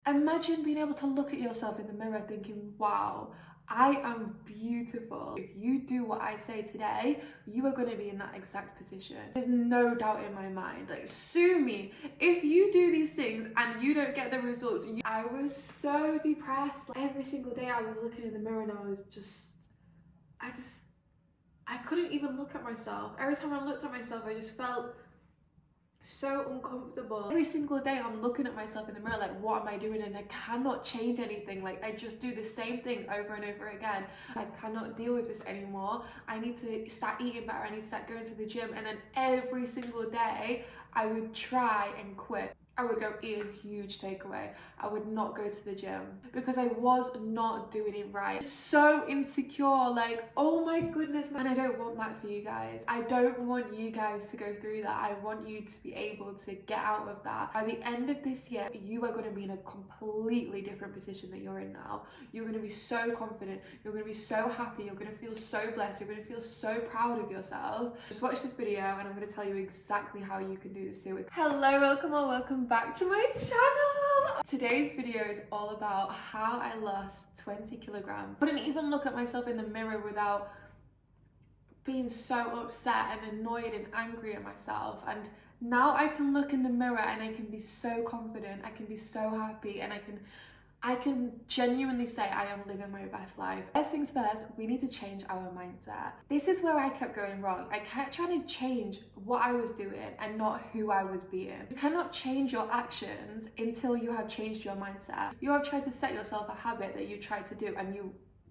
Imagine being able to look at yourself in the mirror thinking, wow, I am beautiful. If you do what I say today, you are going to be in that exact position. There's no doubt in my mind. Like, sue me. If you do these things and you don't get the results, I was so depressed. Like, every single day I was looking in the mirror and I couldn't even look at myself. Every time I looked at myself, I just felt so uncomfortable. Every single day I'm looking at myself in the mirror like, what am I doing? And I cannot change anything. Like, I just do the same thing over and over again. I cannot deal with this anymore. I need to start eating better. I need to start going to the gym. And then every single day I would try and quit. I would go eat a huge takeaway. I would not go to the gym because I was not doing it right. So insecure, like, oh my goodness. And I don't want that for you guys. I don't want you guys to go through that. I want you to be able to get out of that. By the end of this year, you are going to be in a completely different position that you're in now. You're going to be so confident. You're going to be so happy. You're going to feel so blessed. You're going to feel so proud of yourself. Just watch this video and I'm going to tell you exactly how you can do this too. Hello, welcome or welcome back to my channel. Today's video is all about how I lost 20 kilograms. I couldn't even look at myself in the mirror without being so upset and annoyed and angry at myself. And now I can look in the mirror and I can be so confident, I can be so happy, and I can genuinely say I am living my best life. First things first, we need to change our mindset. This is where I kept going wrong. I kept trying to change what I was doing and not who I was being. You cannot change your actions until you have changed your mindset. You have tried to set yourself a habit that you tried to do and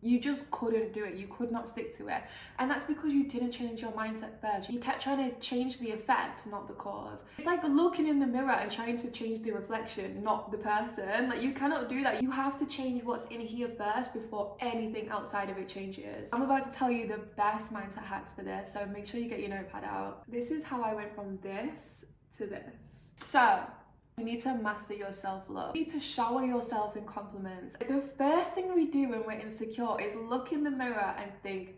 you just couldn't do it. You could not stick to it. And that's because you didn't change your mindset first. You kept trying to change the effect, not the cause. It's like looking in the mirror and trying to change the reflection, not the person. Like, you cannot do that. You have to change what's in here first before anything outside of it changes. I'm about to tell you the best mindset hacks for this, so make sure you get your notepad out. This is how I went from this to this. So, you need to master your self-love. You need to shower yourself in compliments. The first thing we do when we're insecure is look in the mirror and think,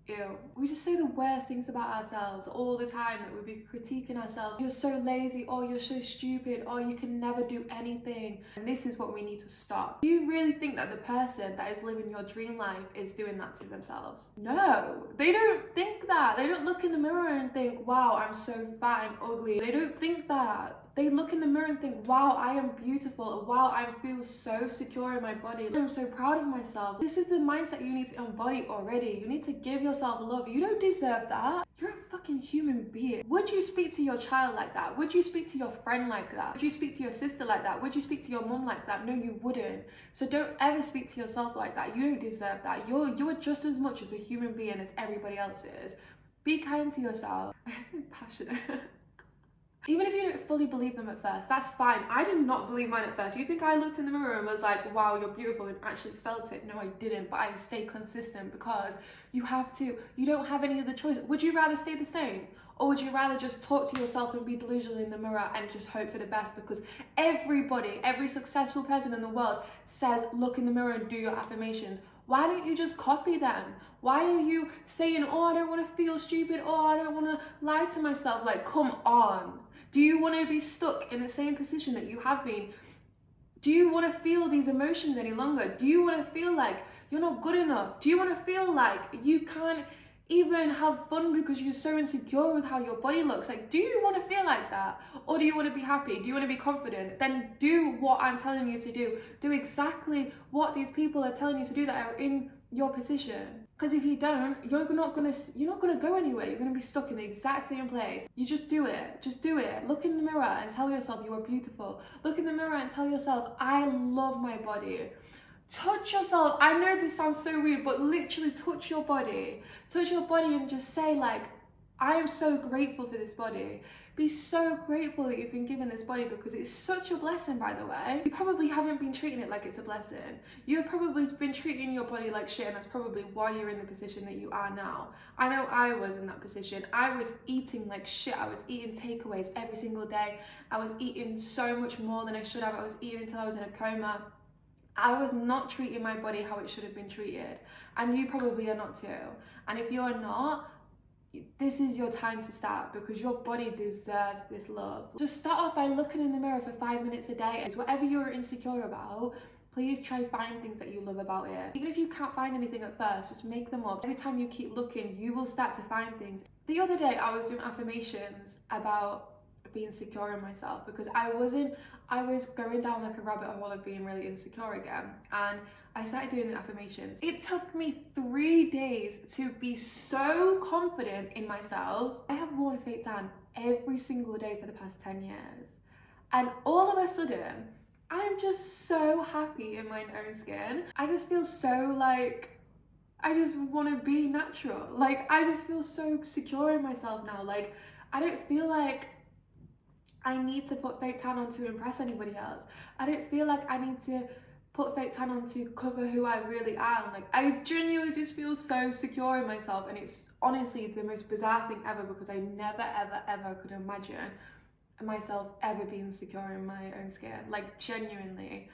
ew. We just say the worst things about ourselves all the time. That we'd be critiquing ourselves. You're so lazy, or you're so stupid, or you can never do anything. And this is what we need to stop. Do you really think that the person that is living your dream life is doing that to themselves? No, they don't think that. They don't look in the mirror and think, wow, I'm so fat and ugly. They don't think that. They look in the mirror and think, wow, I am beautiful. Wow, I feel so secure in my body. I'm so proud of myself. This is the mindset you need to embody already. You need to give yourself love. You don't deserve that. You're a fucking human being. Would you speak to your child like that? Would you speak to your friend like that? Would you speak to your sister like that? Would you speak to your mom like that? No, you wouldn't. So don't ever speak to yourself like that. You don't deserve that. You're just as much as a human being as everybody else is. Be kind to yourself. I'm passionate. Even if you don't fully believe them at first, that's fine. I did not believe mine at first. You think I looked in the mirror and was like, wow, you're beautiful, and actually felt it? No, I didn't, but I stayed consistent because you have to. You don't have any other choice. Would you rather stay the same? Or would you rather just talk to yourself and be delusional in the mirror and just hope for the best? Because everybody, every successful person in the world says, look in the mirror and do your affirmations. Why don't you just copy them? Why are you saying, oh, I don't want to feel stupid. Oh, I don't want to lie to myself. Like, come on. Do you want to be stuck in the same position that you have been? Do you want to feel these emotions any longer? Do you want to feel like you're not good enough? Do you want to feel like you can't even have fun because you're so insecure with how your body looks? Like, do you want to feel like that? Or do you want to be happy? Do you want to be confident? Then do what I'm telling you to do. Do exactly what these people are telling you to do that are in your position. Because if you don't, you're not gonna go anywhere. You're gonna be stuck in the exact same place. You just do it. Just do it. Look in the mirror and tell yourself you are beautiful. Look in the mirror and tell yourself, I love my body. Touch yourself. I know this sounds so weird, but literally touch your body. Touch your body and just say, like, I am so grateful for this body. Be so grateful that you've been given this body, because it's such a blessing, by the way. You probably haven't been treating it like it's a blessing. You've probably been treating your body like shit, and that's probably why you're in the position that you are now. I know I was in that position. I was eating like shit. I was eating takeaways every single day. I was eating so much more than I should have. I was eating until I was in a coma. I was not treating my body how it should have been treated. And you probably are not too. And if you're not, this is your time to start, because your body deserves this love. Just start off by looking in the mirror for 5 minutes a day. It's whatever you're insecure about, please try find things that you love about it. Even if you can't find anything at first, just make them up. Every time you keep looking, you will start to find things. The other day I was doing affirmations about being secure in myself, because I was going down like a rabbit hole of being really insecure again, and I started doing the affirmations. It took me 3 days to be so confident in myself. I have worn fake tan every single day for the past 10 years. And all of a sudden, I'm just so happy in my own skin. I just feel so like, I just want to be natural. Like, I just feel so secure in myself now. Like, I don't feel like I need to put fake tan on to impress anybody else. I don't feel like I need to put fake tan on to cover who I really am. Like, I genuinely just feel so secure in myself, and it's honestly the most bizarre thing ever, because I never ever could imagine myself ever being secure in my own skin. Like, genuinely,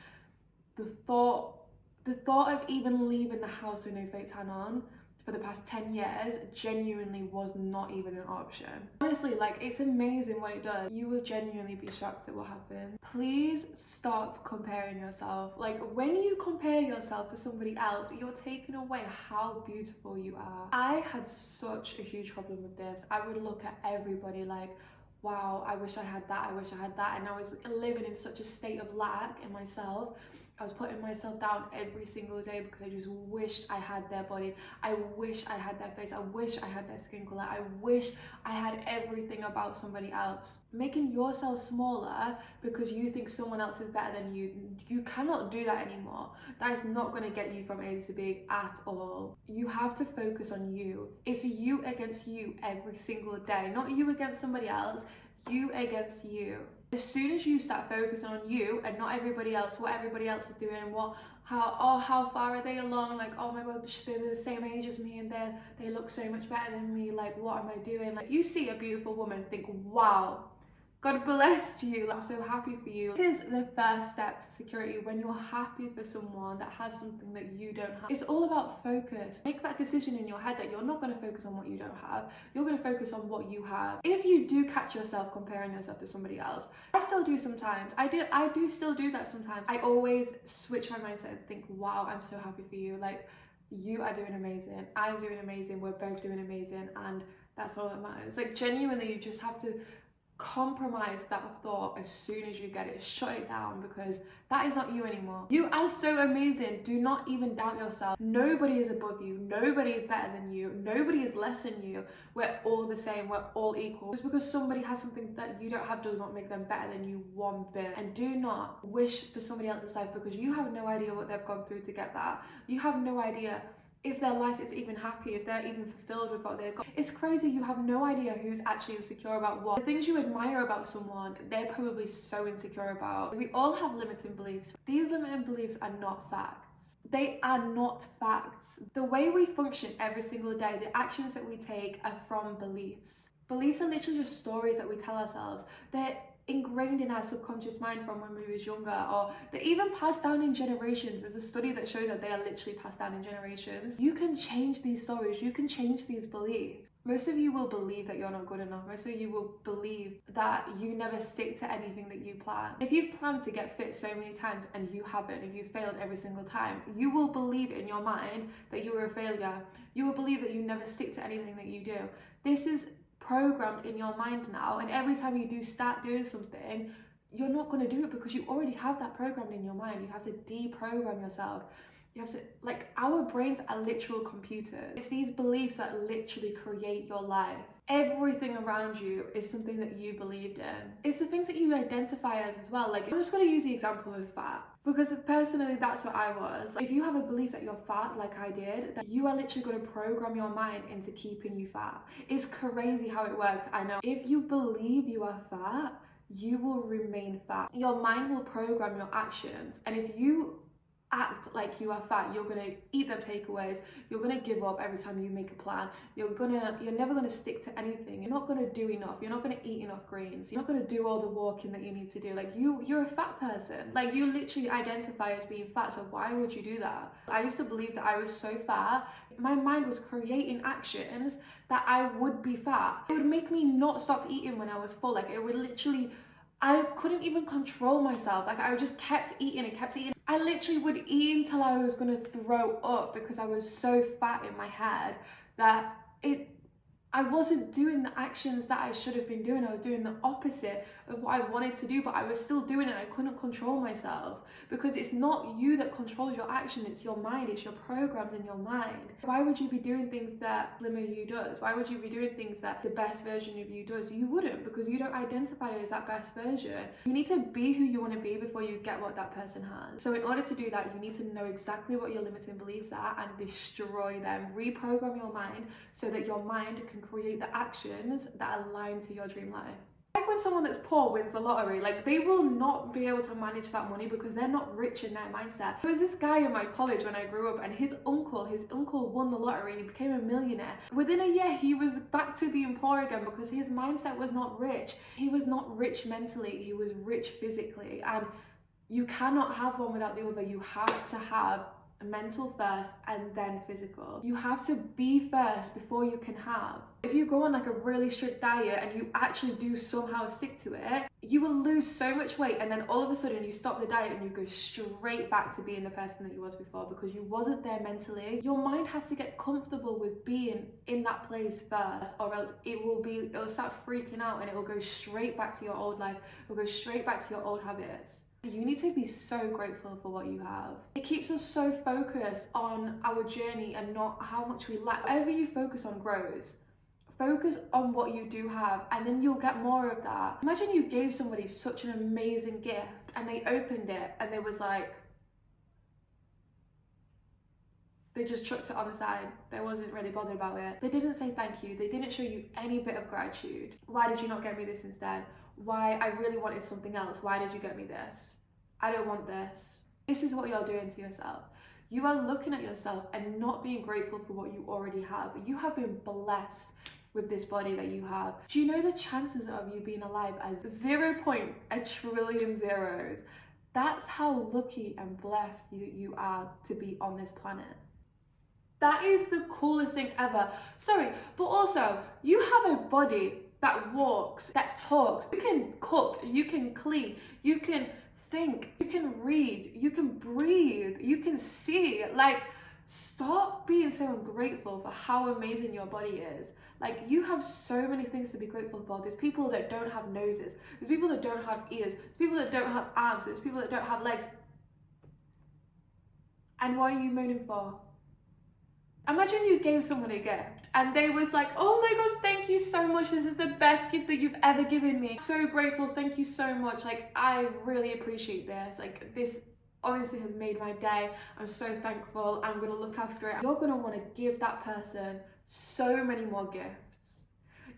the thought of even leaving the house with no fake tan on for the past 10 years genuinely was not even an option. Honestly, like, it's amazing what it does. You will genuinely be shocked at what happens. Please stop comparing yourself. Like, when you compare yourself to somebody else, you're taking away how beautiful you are. I had such a huge problem with this. I would look at everybody like, wow, I wish I had that, I wish I had that. And I was living in such a state of lack in myself. I was putting myself down every single day because I just wished I had their body. I wish I had their face. I wish I had their skin color. I wish I had everything about somebody else. Making yourself smaller because you think someone else is better than you, you cannot do that anymore. That is not going to get you from A to B at all. You have to focus on you. It's you against you every single day, not you against somebody else, you against you. As soon as you start focusing on you and not everybody else, what everybody else is doing, how far are they along, like, oh my god, they're the same age as me and they look so much better than me, like, what am I doing? Like, you see a beautiful woman, think, wow, God bless you, I'm so happy for you. This is the first step to security, when you're happy for someone that has something that you don't have. It's all about focus. Make that decision in your head that you're not going to focus on what you don't have, you're going to focus on what you have. If you do catch yourself comparing yourself to somebody else, I still do sometimes, I do still do that sometimes. I always switch my mindset and think, wow, I'm so happy for you, like, you are doing amazing, I'm doing amazing, we're both doing amazing, and that's all that matters. Like, genuinely, you just have to compromise that thought as soon as you get it. Shut it down, because that is not you anymore. You are so amazing. Do not even doubt yourself. Nobody is above you. Nobody is better than you. Nobody is less than you. We're all the same. We're all equal. Just because somebody has something that you don't have does not make them better than you one bit. And do not wish for somebody else's life, because you have no idea what they've gone through to get that. You have no idea if their life is even happy, if they're even fulfilled with what they've got. It's crazy, you have no idea who's actually insecure about what. The things you admire about someone, they're probably so insecure about. We all have limiting beliefs. These limiting beliefs are not facts. They are not facts. The way we function every single day, the actions that we take, are from beliefs. Beliefs are literally just stories that we tell ourselves. They're ingrained in our subconscious mind from when we was younger, or they're even passed down in generations. There's a study that shows that they are literally passed down in generations. You can change these stories, you can change these beliefs. Most of you will believe that you're not good enough. Most of you will believe that you never stick to anything that you plan. If you've planned to get fit so many times and you haven't, if you failed every single time, you will believe in your mind that you were a failure. You will believe that you never stick to anything that you do. This is programmed in your mind now, and every time you do start doing something, you're not going to do it because you already have that programmed in your mind. You have to deprogram yourself. You have to, like, our brains are literal computers. It's these beliefs that literally create your life. Everything around you is something that you believed in. It's the things that you identify as well. Like, I'm just going to use the example of fat, because personally that's what I was. If you have a belief that you're fat, like I did, then you are literally going to program your mind into keeping you fat. It's crazy how it works, I know. If you believe you are fat, you will remain fat. Your mind will program your actions, and if you act like you are fat. You're gonna eat them takeaways. You're gonna give up every time you make a plan. You're never gonna stick to anything. You're not gonna do enough. You're not gonna eat enough greens. You're not gonna do all the walking that you need to do. Like you're a fat person. Like you literally identify as being fat. So why would you do that? I used to believe that I was so fat. My mind was creating actions that I would be fat. It would make me not stop eating when I was full. Like it would literally, I couldn't even control myself. Like I just kept eating and kept eating. I literally would eat until I was gonna throw up because I was so fat in my head that I wasn't doing the actions that I should have been doing. I was doing the opposite of what I wanted to do, but I was still doing it. I couldn't control myself because it's not you that controls your action, it's your mind, it's your programs in your mind. Why would you be doing things that slimmer you does? Why would you be doing things that the best version of you does? You wouldn't, because you don't identify as that best version. You need to be who you want to be before you get what that person has. So in order to do that, you need to know exactly what your limiting beliefs are and destroy them. Reprogram your mind so that your mind can create the actions that align to your dream life. Like when someone that's poor wins the lottery, like they will not be able to manage that money because they're not rich in their mindset. There was this guy in my college when I grew up, and his uncle won the lottery. He became a millionaire. Within a year, he was back to being poor again because his mindset was not rich. He was not rich mentally, he was rich physically. And you cannot have one without the other. You have to have mental first and then physical. You have to be first before you can have. If you go on like a really strict diet and you actually do somehow stick to it, you will lose so much weight, and then all of a sudden you stop the diet and you go straight back to being the person that you was before because you wasn't there mentally. Your mind has to get comfortable with being in that place first, or else it'll start freaking out and it will go straight back to your old life. It'll go straight back to your old habits. You need to be so grateful for what you have. It keeps us so focused on our journey and not how much we lack. Whatever you focus on grows. Focus on what you do have, and then you'll get more of that. Imagine you gave somebody such an amazing gift and they opened it and they was like, they just chucked it on the side. They wasn't really bothered about it. They didn't say thank you. They didn't show you any bit of gratitude. Why did you not get me this instead? Why? I really wanted something else. Why did you get me this? I don't want this. This is what you're doing to yourself. You are looking at yourself and not being grateful for what you already have. You have been blessed with this body that you have. Do you know the chances of you being alive as 0.1 trillion zeros? That's how lucky and blessed you are to be on this planet. That is the coolest thing ever. Sorry, but also you have a body that walks, that talks. You can cook, you can clean, you can think, you can read, you can breathe, you can see. Like, stop being so ungrateful for how amazing your body is. Like, you have so many things to be grateful for. There's people that don't have noses. There's people that don't have ears. There's people that don't have arms. There's people that don't have legs. And what are you moaning for? Imagine you gave someone a gift and they was like, oh my gosh, thank you so much. This is the best gift that you've ever given me. So grateful. Thank you so much. Like, I really appreciate this. Like, this honestly has made my day. I'm so thankful. I'm going to look after it. You're going to want to give that person so many more gifts.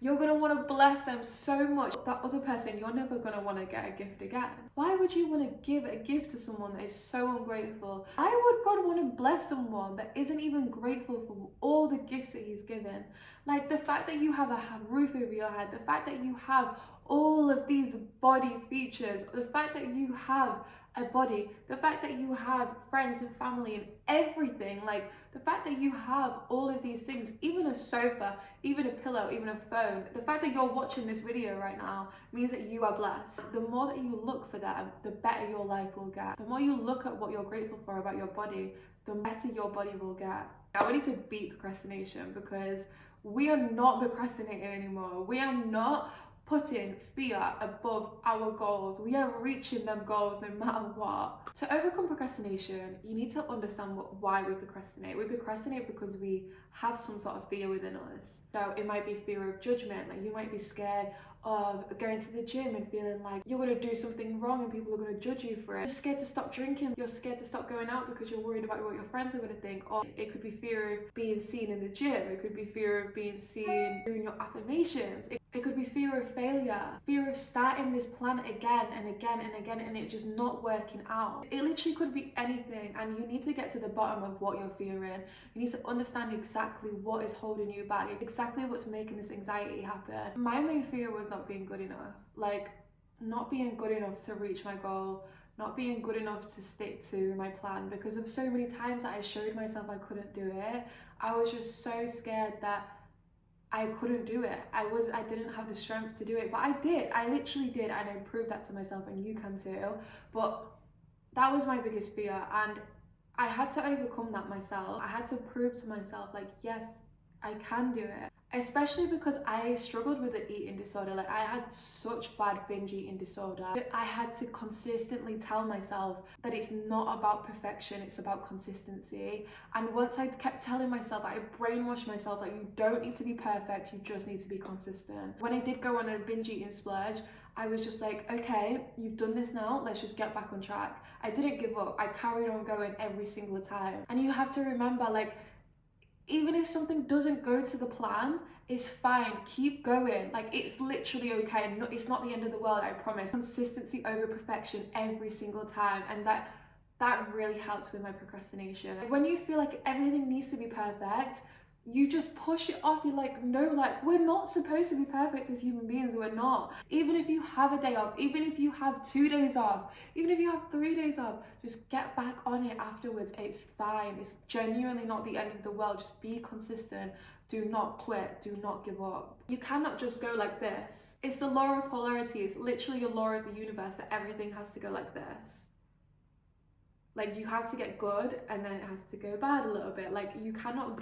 You're going to want to bless them so much. That other person, you're never going to want to get a gift again. Why would you want to give a gift to someone that is so ungrateful? Why would God want to bless someone that isn't even grateful for all the gifts that he's given? Like, the fact that you have a roof over your head, the fact that you have all of these body features, the fact that you have a body, the fact that you have friends and family and everything, like the fact that you have all of these things, even a sofa, even a pillow, even a phone, the fact that you're watching this video right now means that you are blessed. The more that you look for that, the better your life will get. The more you look at what you're grateful for about your body, the better your body will get. Now we need to beat procrastination, because we are not procrastinating anymore. We are not putting fear above our goals. We are reaching them goals no matter what. To overcome procrastination, you need to understand why we procrastinate. We procrastinate because we have some sort of fear within us. So it might be fear of judgment. Like, you might be scared of going to the gym and feeling like you're going to do something wrong and people are going to judge you for it. You're scared to stop drinking, you're scared to stop going out because you're worried about what your friends are going to think. Or it could be fear of being seen in the gym, it could be fear of being seen doing your affirmations, it could be fear of failure, fear of starting this plan again and again and again and it just not working out. It literally could be anything, and you need to get to the bottom of what you're fearing. You need to understand exactly what is holding you back, exactly what's making this anxiety happen. My main fear was not being good enough, like not being good enough to reach my goal, not being good enough to stick to my plan, because of so many times that I showed myself I couldn't do it. I was just so scared that I couldn't do it. I didn't have the strength to do it, but I did. I literally did, and I proved that to myself, and you can too. But that was my biggest fear, and I had to overcome that myself. I had to prove to myself, like, yes, I can do it. Especially because I struggled with an eating disorder. Like, I had such bad binge eating disorder. I had to consistently tell myself that it's not about perfection, it's about consistency. And once I kept telling myself, I brainwashed myself that you don't need to be perfect, you just need to be consistent. When I did go on a binge eating splurge, I was just like, okay, you've done this now, let's just get back on track. I didn't give up. I carried on going every single time. And you have to remember, like, even if something doesn't go to the plan, it's fine, keep going. Like, it's literally okay. It's not the end of the world, I promise. Consistency over perfection every single time, and that really helps with my procrastination. When you feel like everything needs to be perfect, you just push it off. You're like, no, like, we're not supposed to be perfect as human beings. We're not. Even if you have a day off, even if you have 2 days off, even if you have 3 days off, just get back on it afterwards. It's fine. It's genuinely not the end of the world. Just be consistent. Do not quit. Do not give up. You cannot just go like this. It's the law of polarity. It's literally a law of the universe that everything has to go like this. Like, you have to get good and then it has to go bad a little bit. Like, you cannot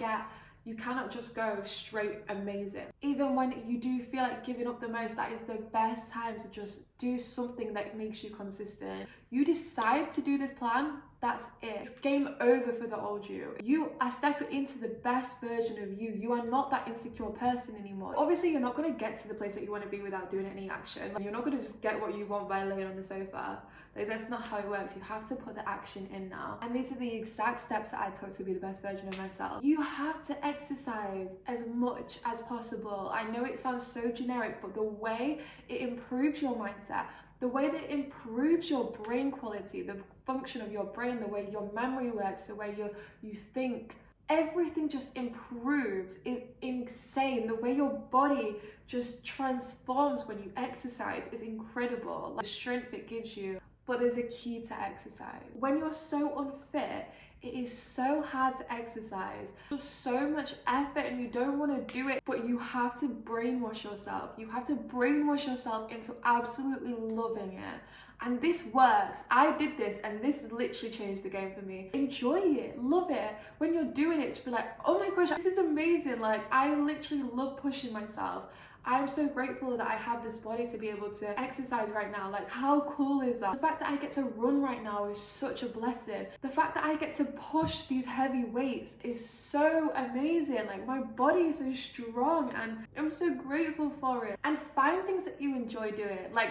just go straight amazing. Even when you do feel like giving up the most, that is the best time to just do something that makes you consistent. You decide to do this plan, that's it. It's game over for the old you. You are stepping into the best version of you. You are not that insecure person anymore. Obviously, you're not going to get to the place that you want to be without doing any action. You're not going to just get what you want by laying on the sofa. Like, that's not how it works. You have to put the action in now. And these are the exact steps that I took to be the best version of myself. You have to exercise as much as possible. I know it sounds so generic, but the way it improves your mindset, the way that it improves your brain quality, the function of your brain, the way your memory works, the way you think, everything just improves. Is insane. The way your body just transforms when you exercise is incredible. Like, the strength it gives you. But there's a key to exercise. When you're so unfit, it is so hard to exercise. There's so much effort and you don't want to do it, but you have to brainwash yourself. You have to brainwash yourself into absolutely loving it. And this works. I did this and this literally changed the game for me. Enjoy it, love it. When you're doing it, just be like, oh my gosh, this is amazing. Like, I literally love pushing myself. I'm so grateful that I have this body to be able to exercise right now. Like, how cool is that? The fact that I get to run right now is such a blessing. The fact that I get to push these heavy weights is so amazing. Like, my body is so strong and I'm so grateful for it. And find things that you enjoy doing. Like,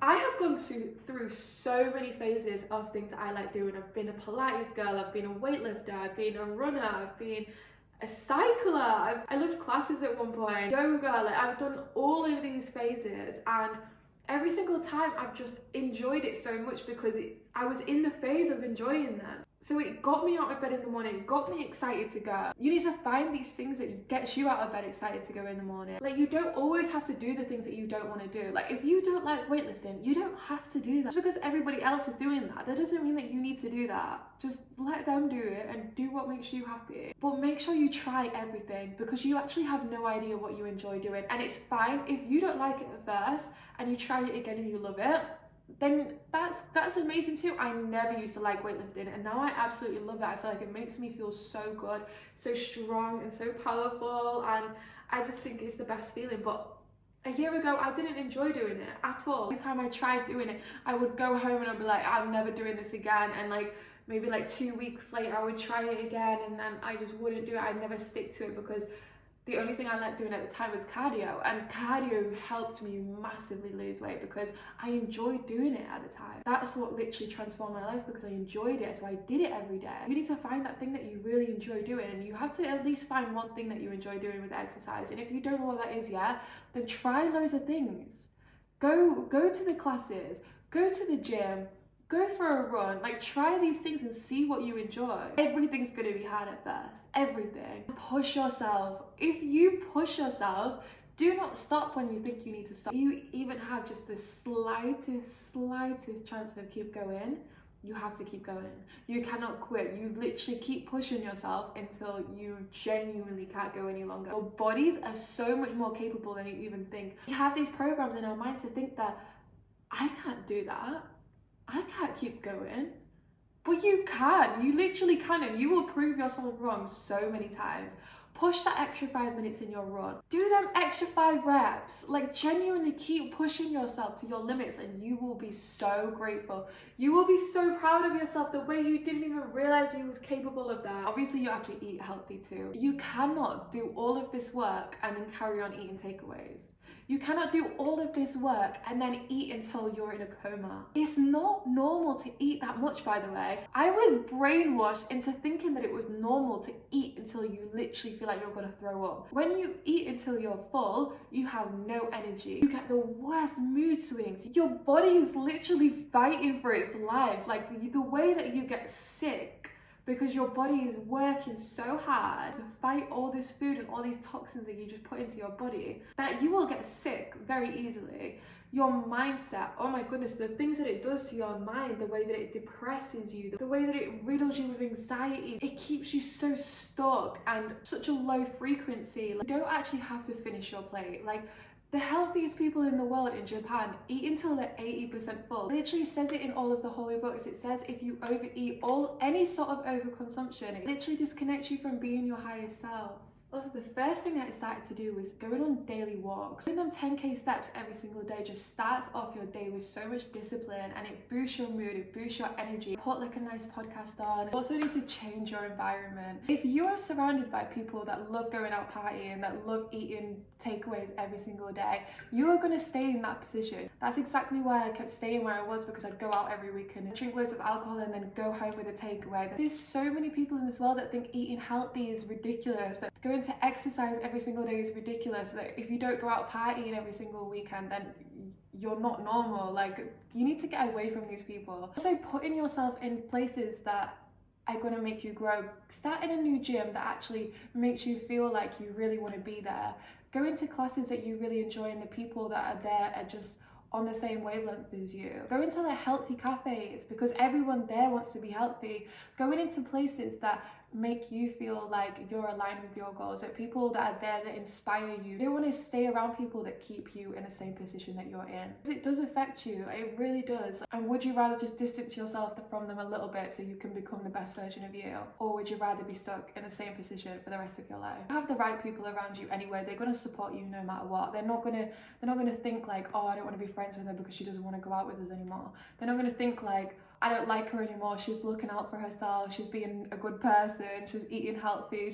I have gone through so many phases of things that I like doing. I've been a Pilates girl, I've been a weightlifter, I've been a runner, I've been a cycler. I loved classes at one point, yoga. Like, I've done all of these phases, and every single time I've just enjoyed it so much because I was in the phase of enjoying them. So it got me out of bed in the morning, it got me excited to go. You need to find these things that gets you out of bed excited to go in the morning. Like, you don't always have to do the things that you don't want to do. Like, if you don't like weightlifting, you don't have to do that. Just because everybody else is doing that doesn't mean that you need to do that. Just let them do it and do what makes you happy. But make sure you try everything, because you actually have no idea what you enjoy doing. And it's fine if you don't like it at first and you try it again and you love it. Then that's amazing too. I never used to like weightlifting and now I absolutely love it. I feel like it makes me feel so good, so strong and so powerful, and I just think it's the best feeling. But a year ago I didn't enjoy doing it at all. Every time I tried doing it, I would go home and I'd be like, I'm never doing this again, and like maybe like 2 weeks later I would try it again and I just wouldn't do it. I'd never stick to it because The only thing I liked doing at the time was cardio, and cardio helped me massively lose weight because I enjoyed doing it at the time. That's what literally transformed my life, because I enjoyed it, so I did it every day. You need to find that thing that you really enjoy doing, and you have to at least find one thing that you enjoy doing with exercise. And if you don't know what that is yet, then try loads of things. Go to the classes, go to the gym, go for a run, like try these things and see what you enjoy. Everything's gonna be hard at first, everything. Push yourself. If you push yourself, do not stop when you think you need to stop. If you even have just the slightest chance of keep going, you have to keep going. You cannot quit. You literally keep pushing yourself until you genuinely can't go any longer. Your bodies are so much more capable than you even think. We have these programs in our mind to think that I can't do that. I can't keep going. But you can. You literally can, and you will prove yourself wrong so many times. Push that extra 5 minutes in your run. Do them extra 5 reps. Like genuinely keep pushing yourself to your limits, and you will be so grateful. You will be so proud of yourself the way you didn't even realize you was capable of that. Obviously you have to eat healthy too. You cannot do all of this work and then carry on eating takeaways. You cannot do all of this work and then eat until you're in a coma. It's not normal to eat that much, by the way. I was brainwashed into thinking that it was normal to eat until you literally feel like you're gonna throw up. When you eat until you're full, you have no energy. You get the worst mood swings. Your body is literally fighting for its life. Like the way that you get sick, because your body is working so hard to fight all this food and all these toxins that you just put into your body, that you will get sick very easily. Your mindset, oh my goodness, the things that it does to your mind, the way that it depresses you, the way that it riddles you with anxiety, it keeps you so stuck and such a low frequency. Like, you don't actually have to finish your plate. Like, the healthiest people in the world in Japan eat until they're 80% full. It literally says it in all of the holy books. It says if you overeat, any sort of overconsumption, it literally disconnects you from being your highest self. Also, the first thing that I started to do was going on daily walks. Doing them 10k steps every single day just starts off your day with so much discipline, and it boosts your mood, it boosts your energy. Put like a nice podcast on. You also need to change your environment. If you are surrounded by people that love going out partying, that love eating takeaways every single day, you are going to stay in that position. That's exactly why I kept staying where I was, because I'd go out every weekend, drink loads of alcohol, and then go home with a takeaway. There's so many people in this world that think eating healthy is ridiculous, that going to exercise every single day is ridiculous, that if you don't go out partying every single weekend, then you're not normal. Like, you need to get away from these people. Also, putting yourself in places that are going to make you grow. Start in a new gym that actually makes you feel like you really want to be there. Go into classes that you really enjoy, and the people that are there are just on the same wavelength as you. Go into the healthy cafes, because everyone there wants to be healthy. Going into places that make you feel like you're aligned with your goals, that people that are there that inspire you. You don't want to stay around people that keep you in the same position that you're in. It does affect you, it really does. And would you rather just distance yourself from them a little bit so you can become the best version of you? Or would you rather be stuck in the same position for the rest of your life? You have the right people around you anyway. They're going to support you no matter what. They're not going to think like, oh, I don't want to be friends with her because she doesn't want to go out with us anymore. They're not going to think like, I don't like her anymore, she's looking out for herself, she's being a good person, she's eating healthy,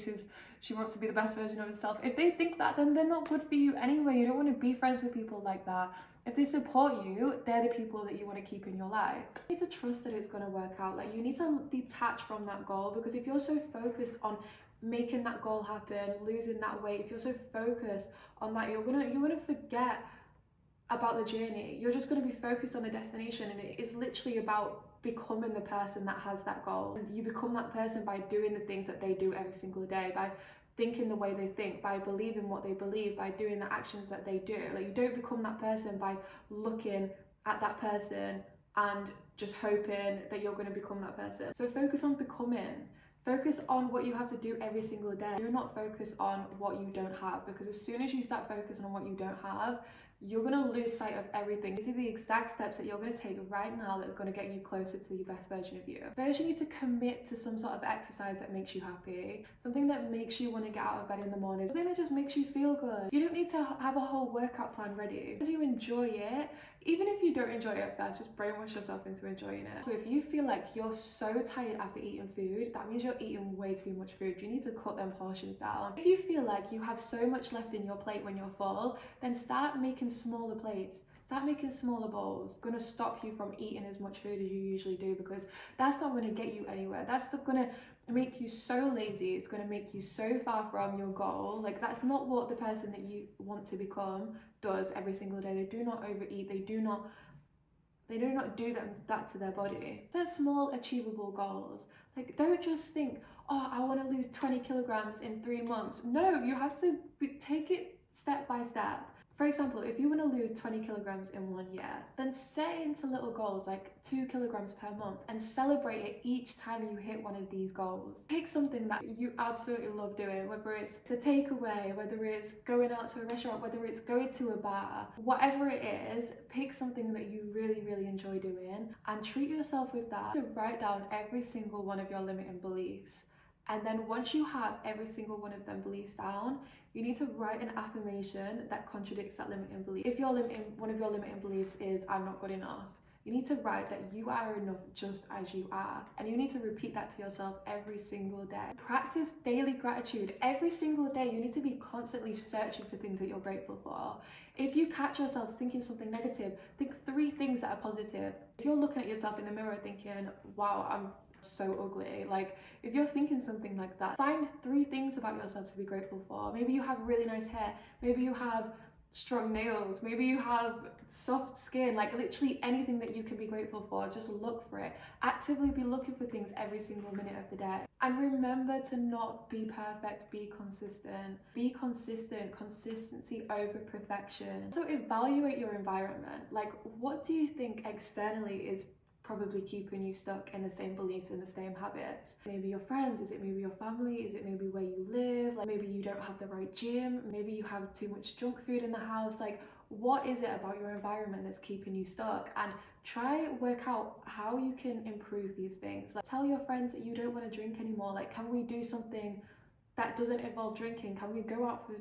she wants to be the best version of herself. If they think that, then they're not good for you anyway. You don't want to be friends with people like that. If they support you, they're the people that you want to keep in your life. You need to trust that it's going to work out. Like, you need to detach from that goal, because if you're so focused on making that goal happen, losing that weight, if you're so focused on that, you're gonna forget about the journey. You're just going to be focused on the destination, and it is literally about becoming the person that has that goal. And you become that person by doing the things that they do every single day, by thinking the way they think, by believing what they believe, by doing the actions that they do. Like, you don't become that person by looking at that person and just hoping that you're going to become that person. So focus on becoming. Focus on what you have to do every single day. Do not focus on what you don't have, because as soon as you start focusing on what you don't have, you're going to lose sight of everything. These are the exact steps that you're going to take right now that's going to get you closer to the best version of you. First, you need to commit to some sort of exercise that makes you happy, something that makes you want to get out of bed in the morning, something that just makes you feel good. You don't need to have a whole workout plan ready. As you enjoy it, Even if you don't enjoy it at first, just brainwash yourself into enjoying it. So if you feel like you're so tired after eating food, that means you're eating way too much food. You need to cut them portions down. If you feel like you have so much left in your plate when you're full, then start making smaller plates. Start making smaller bowls. It's going to stop you from eating as much food as you usually do, because that's not going to get you anywhere. That's not going to make you so lazy. It's going to make you so far from your goal. Like, that's not what the person that you want to become does every single day. They do not overeat. They do not do that to their body. Set small achievable goals. Like, don't just think, oh, I want to lose 20 kilograms in 3 months. No, you have to take it step by step. For example, if you want to lose 20 kilograms in 1 year, then set it into little goals like 2 kilograms per month and celebrate it each time you hit one of these goals. Pick something that you absolutely love doing, whether it's a takeaway, whether it's going out to a restaurant, whether it's going to a bar, whatever it is, pick something that you really, really enjoy doing and treat yourself with that. So write down every single one of your limiting beliefs. And then once you have every single one of them beliefs down, you need to write an affirmation that contradicts that limiting belief. If one of your limiting beliefs is, I'm not good enough, you need to write that you are enough just as you are. And you need to repeat that to yourself every single day. Practice daily gratitude. Every single day, you need to be constantly searching for things that you're grateful for. If you catch yourself thinking something negative, think 3 things that are positive. If you're looking at yourself in the mirror thinking, wow, I'm so ugly, like, if you're thinking something like that, find 3 things about yourself to be grateful for. Maybe you have really nice hair, maybe you have strong nails, maybe you have soft skin, like literally anything that you can be grateful for. Just look for it. Actively be looking for things every single minute of the day. And remember to not be perfect, be consistent. Be consistent, consistency over perfection. So evaluate your environment. Like, what do you think externally is probably keeping you stuck in the same beliefs and the same habits? Maybe your friends, is it maybe your family, is it maybe where you live, like maybe you don't have the right gym, maybe you have too much junk food in the house. Like, what is it about your environment that's keeping you stuck? And try work out how you can improve these things. Like, tell your friends that you don't want to drink anymore. Like, can we do something that doesn't involve drinking? Can we go out for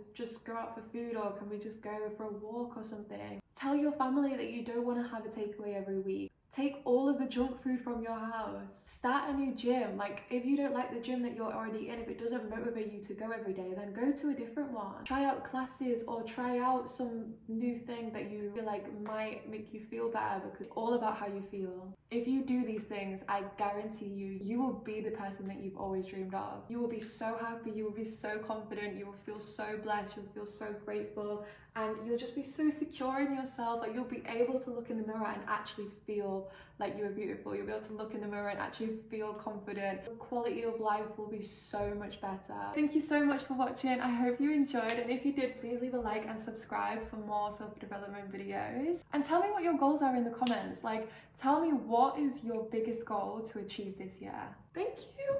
food, or can we just go for a walk or something? Tell your family that you don't want to have a takeaway every week. Take all of the junk food from your house. Start a new gym. Like, if you don't like the gym that you're already in, if it doesn't motivate you to go every day, then go to a different one. Try out classes or try out some new thing that you feel like might make you feel better, because it's all about how you feel. If you do these things, I guarantee you will be the person that you've always dreamed of. You will be so happy, you will be so confident, you will feel so blessed, you'll feel so grateful, and you'll just be so secure in yourself. Like, you'll be able to look in the mirror and actually feel like you're beautiful. You'll be able to look in the mirror and actually feel confident. The quality of life will be so much better. Thank you so much for watching. I hope you enjoyed, and if you did, please leave a like and subscribe for more self-development videos. And tell me what your goals are in the comments. Like, tell me what is your biggest goal to achieve this year. Thank you.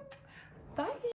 Bye.